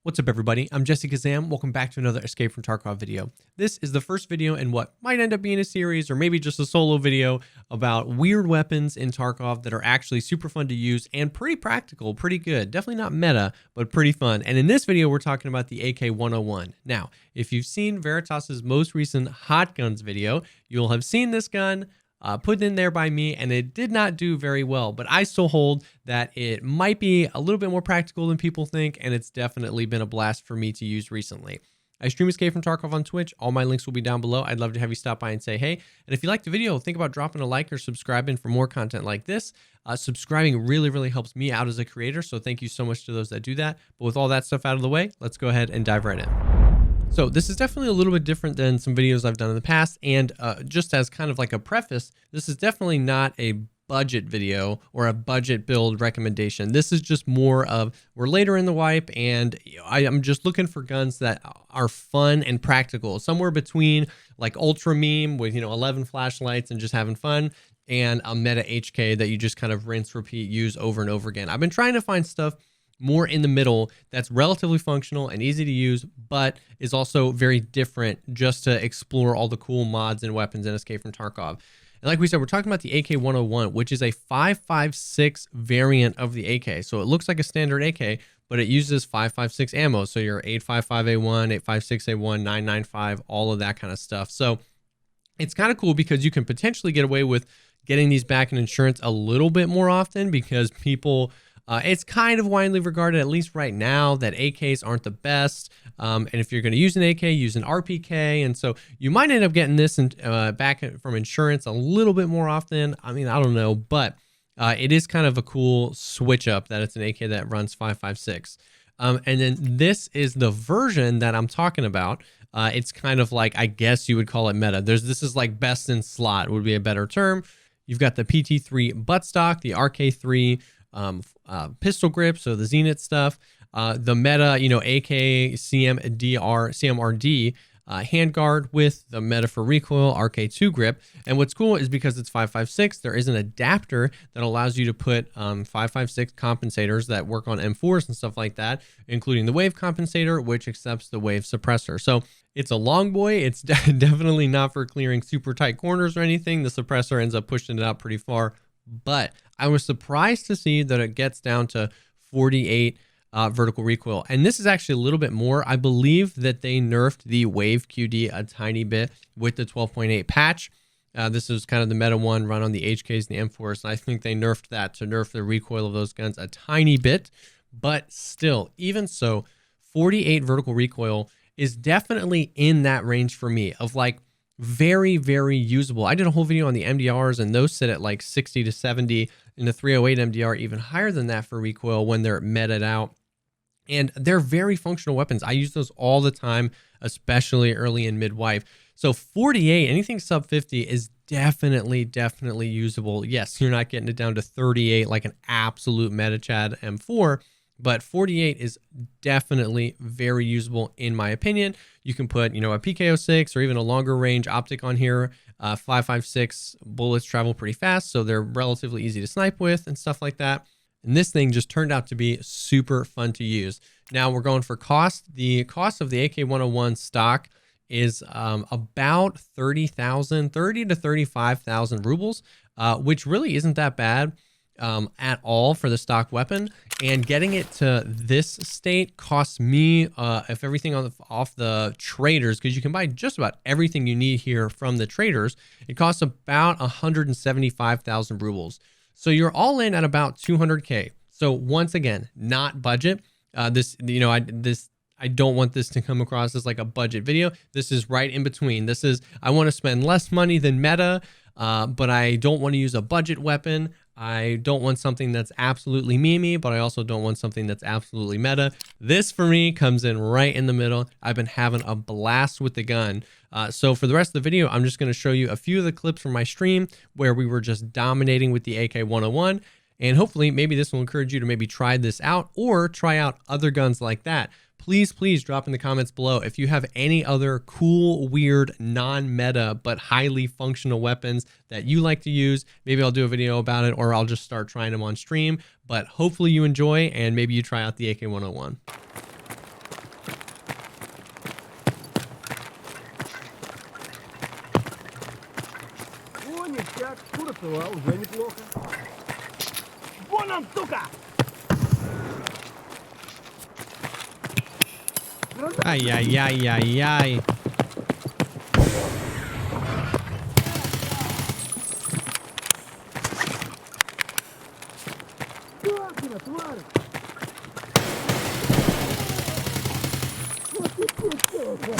What's up, everybody? I'm Jessekazam. Welcome back to another Escape from Tarkov video. This is the first video in what might end up being a series or maybe just a solo video about weird weapons in Tarkov that are actually super fun to use and pretty practical, pretty good. Definitely not meta, but pretty fun. And in this video, we're talking about the AK-101. Now, if you've seen Veritas's most recent Hot Guns video, you'll have seen this gun put in there by me, and it did not do very well, but I still hold that it might be a little bit more practical than people think, and it's definitely been a blast for me to use recently. I stream Escape from Tarkov on Twitch. All my links will be down below. I'd love to have you stop by and say hey. And if you liked the video, think about dropping a like or subscribing for more content like this. Subscribing really helps me out as a creator, so thank you so much to those that do that. But with all that stuff out of the way, let's go ahead and dive right in. So this is definitely a little bit different than some videos I've done in the past. And just as kind of like a preface, this is definitely not a budget video or a budget build recommendation. This is just more of, we're later in the wipe, and I'm just looking for guns that are fun and practical, somewhere between like ultra meme with 11 flashlights and just having fun, and a meta HK that you just kind of rinse, repeat, use over and over again. I've been trying to find stuff more in the middle that's relatively functional and easy to use, but is also very different, just to explore all the cool mods and weapons in Escape from Tarkov. And like we said, we're talking about the AK-101, which is a 5.56 variant of the AK. So it looks like a standard AK, but it uses 5.56 ammo. So your 8.55A1, 8.56A1, 9.95, all of that kind of stuff. So it's kind of cool because you can potentially get away with getting these back in insurance a little bit more often, because people... it's kind of widely regarded, at least right now, that AKs aren't the best. And if you're going to use an AK, use an RPK. And so you might end up getting this back from insurance a little bit more often. I mean, I don't know, but it is kind of a cool switch up that it's an AK that runs 5.56. And then this is the version that I'm talking about. It's kind of like, I guess you would call it meta. This is like best in slot would be a better term. You've got the PT3 buttstock, the RK3 pistol grip, so the Zenith stuff, the meta, AK CMRD handguard with the meta for recoil RK2 grip. And what's cool is because it's 5.56, there is an adapter that allows you to put 5.56 compensators that work on M4s and stuff like that, including the wave compensator, which accepts the wave suppressor. So it's a long boy. It's definitely not for clearing super tight corners or anything. The suppressor ends up pushing it out pretty far. But I was surprised to see that it gets down to 48 vertical recoil. And this is actually a little bit more. I believe that they nerfed the Wave QD a tiny bit with the 12.8 patch. This is kind of the meta one run on the HKs and the M4s. And I think they nerfed that to nerf the recoil of those guns a tiny bit. But still, even so, 48 vertical recoil is definitely in that range for me of like, very usable. I did a whole video on the MDRs, and those sit at like 60 to 70, and the 308 MDR even higher than that for recoil when they're meted out. And they're very functional weapons. I use those all the time, especially early in mid-wipe. So 48, anything sub 50 is definitely usable. Yes, you're not getting it down to 38 like an absolute meta Chad M4, but 48 is definitely very usable in my opinion. You can put, a PK06 or even a longer range optic on here. 5.56 bullets travel pretty fast, so they're relatively easy to snipe with and stuff like that. And this thing just turned out to be super fun to use. Now we're going for cost. The cost of the AK-101 stock is about 30 to 35,000 rubles, which really isn't that bad at all for the stock weapon. And getting it to this state costs me, if everything off the traders, because you can buy just about everything you need here from the traders, it costs about 175,000 rubles. So you're all in at about 200K. So once again, not budget. I don't want this to come across as like a budget video. This is right in between. This is, I want to spend less money than meta, but I don't want to use a budget weapon. I don't want something that's absolutely memey, but I also don't want something that's absolutely meta. This for me comes in right in the middle. I've been having a blast with the gun. So for the rest of the video, I'm just going to show you a few of the clips from my stream where we were just dominating with the AK-101. And hopefully maybe this will encourage you to maybe try this out or try out other guns like that. Please drop in the comments below if you have any other cool, weird, non-meta, but highly functional weapons that you like to use. Maybe I'll do a video about it, or I'll just start trying them on stream. But hopefully you enjoy, and maybe you try out the AK-101. Так, курцева уже неплохо. Вон он, сука! Ай-яй-яй-яй-яй. Тварь, тварь! Вот ты сука!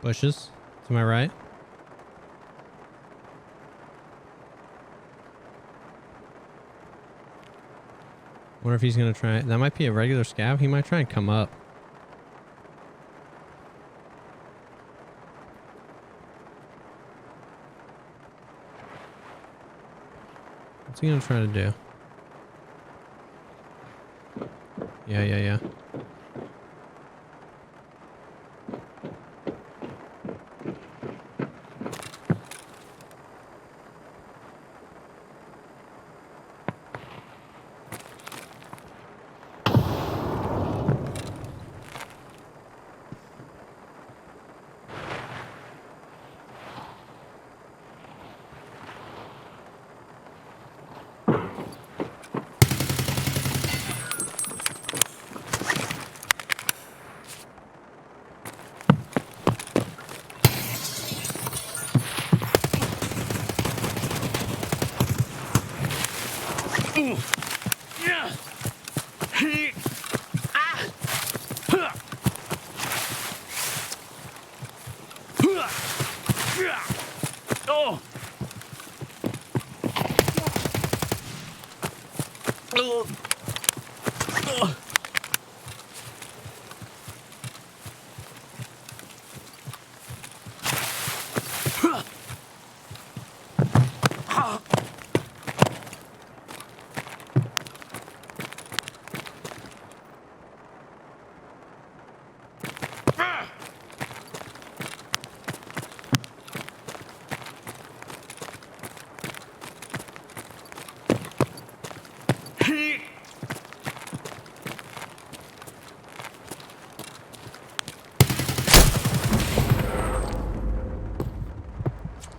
Bushes to my right. Wonder if he's gonna try. That might be a regular scav. He might try and come up. What's he gonna try to do? Yeah.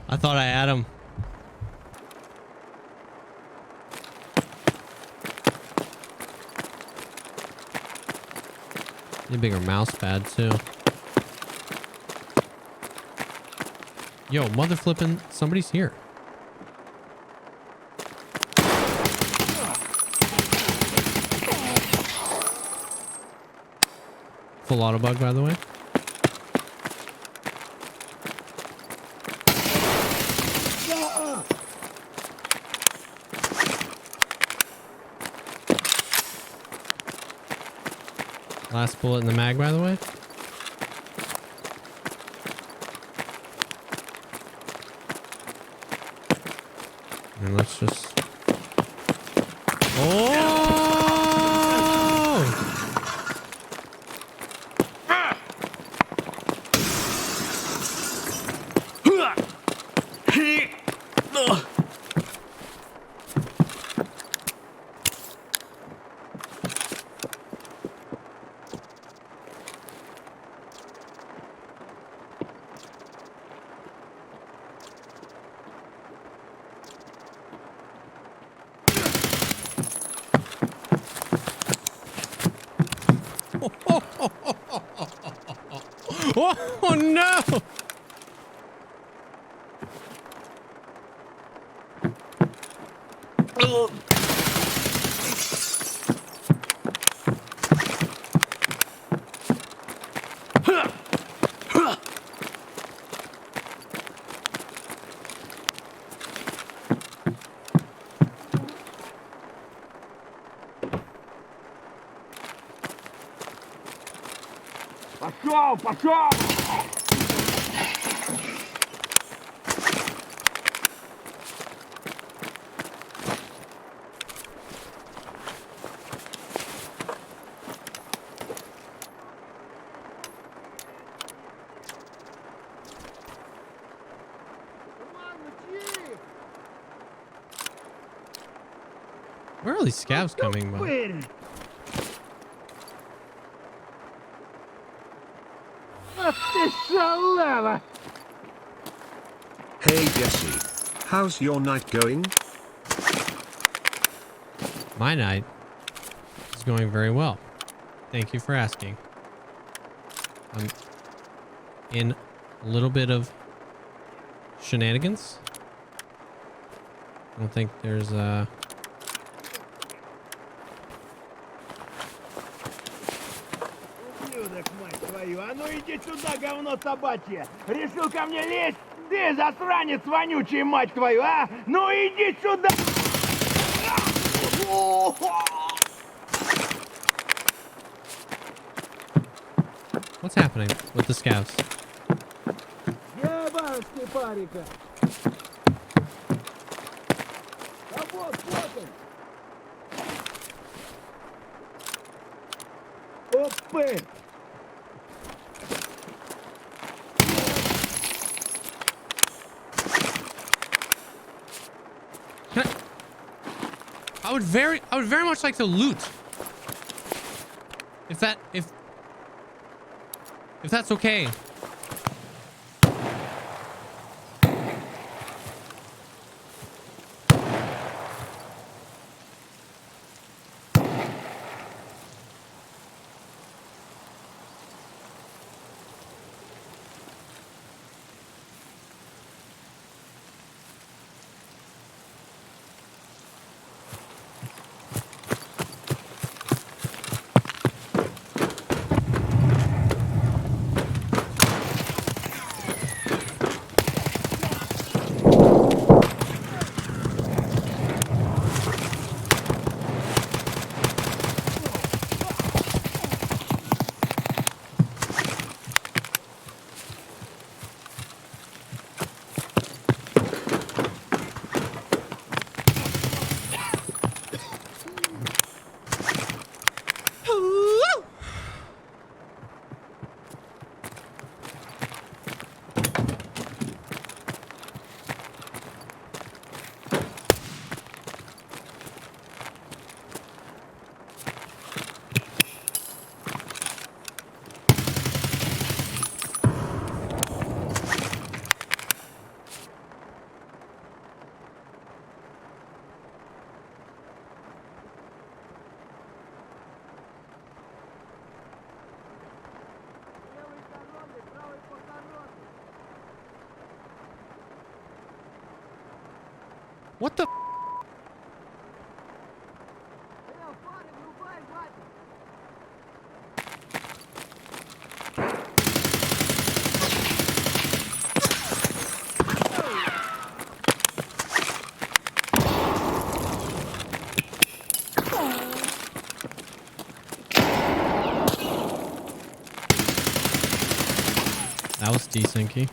I thought I had him. Need a bigger mouse pad too. Yo, mother flipping, somebody's here. Full auto bug, by the way. Last bullet in the mag, by the way. And let's just... Oh! Oh no! Пошел, пошел! Where are all these scavs coming from? Тупырь! Ах ты шалава! Hey Jesse, how's your night going? My night is going very well. Thank you for asking. I'm in a little bit of shenanigans. I don't think there's Ублюдок, мать твою! А ну иди сюда, говно собачье! Решил ко мне лезть? Ты, засранец вонючий, мать твою, а? Ну иди сюда! what's happening with the scavs? Ебашки парика! А вот он! Опы! Can I would very much like to loot. If that's okay. What the? That was decent, Key.